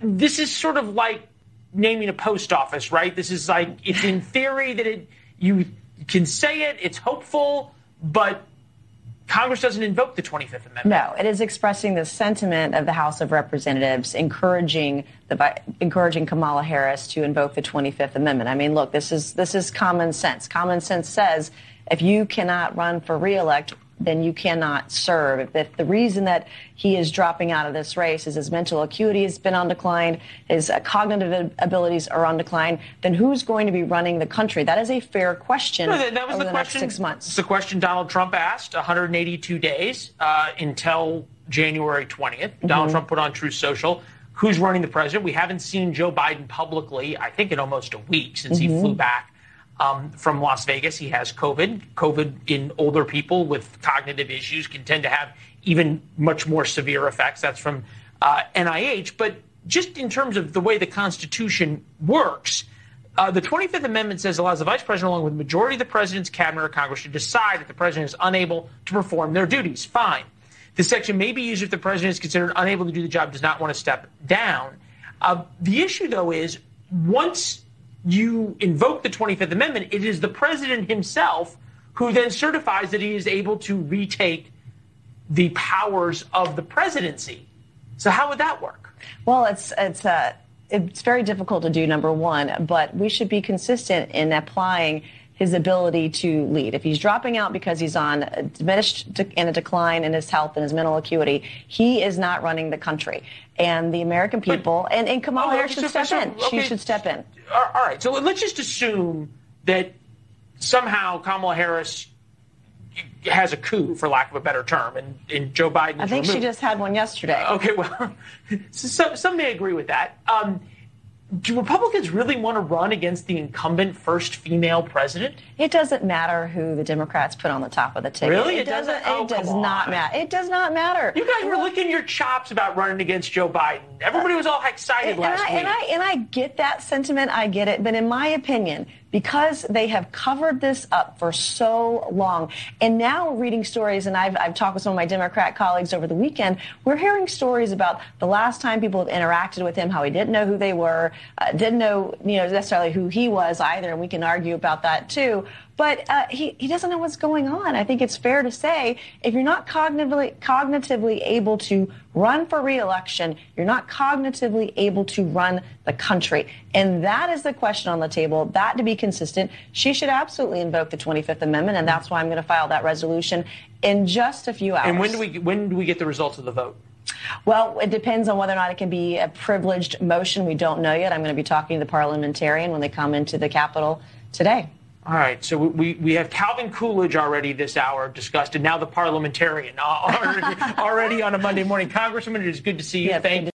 this is sort of like naming a post office, right? This is like, it's in theory that you can say it, it's hopeful, but Congress doesn't invoke the 25th Amendment. No, it is expressing the sentiment of the House of Representatives, encouraging Kamala Harris to invoke the 25th Amendment. I mean, look, this is common sense. Common sense says if you cannot run for re-elect, then you cannot serve. If the reason that he is dropping out of this race is his mental acuity has been on decline, his cognitive abilities are on decline, then who's going to be running the country? That is a fair question. No, that was over the next question, 6 months. It's the question Donald Trump asked 182 days until January 20th. Donald Trump put on Truth Social, who's running the president? We haven't seen Joe Biden publicly, I think, in almost a week since he flew back from Las Vegas. He has COVID. COVID in older people with cognitive issues can tend to have even much more severe effects. That's from NIH. But just in terms of the way the Constitution works, the 25th Amendment says allows the vice president, along with the majority of the president's cabinet or Congress, to decide if the president is unable to perform their duties. Fine. This section may be used if the president is considered unable to do the job, does not want to step down. The issue, though, is once you invoke the 25th Amendment, it is the president himself who then certifies that he is able to retake the powers of the presidency. So how would that work? Well, it's very difficult to do, number one, but we should be consistent in applying his ability to lead. If he's dropping out because he's on diminished and a decline in his health and his mental acuity, he is not running the country. And the American people, and Kamala Harris should step in. She should step in. All right. So let's just assume that somehow Kamala Harris has a coup, for lack of a better term, and Joe Biden is I think removed. She just had one yesterday. Okay, well, some may agree with that. Do Republicans really want to run against the incumbent first female president? It doesn't matter who the Democrats put on the top of the ticket. Really? It doesn't. It does not matter. It does not matter. You guys were licking your chops about running against Joe Biden. Everybody was all excited last week. And I get that sentiment. I get it. But in my opinion, because they have covered this up for so long, and now reading stories, and I've talked with some of my Democrat colleagues over the weekend, we're hearing stories about the last time people have interacted with him, how he didn't know who they were, didn't know necessarily who he was either, and we can argue about that too. But he doesn't know what's going on. I think it's fair to say if you're not cognitively able to run for re-election, you're not cognitively able to run the country. And that is the question on the table. That, to be consistent, she should absolutely invoke the 25th Amendment, and that's why I'm going to file that resolution in just a few hours. And when do we get the results of the vote? Well, it depends on whether or not it can be a privileged motion. We don't know yet. I'm going to be talking to the parliamentarian when they come into the Capitol today. All right, so we have Calvin Coolidge already this hour discussed, and now the parliamentarian already on a Monday morning. Congressman, it is good to see you. Thank you.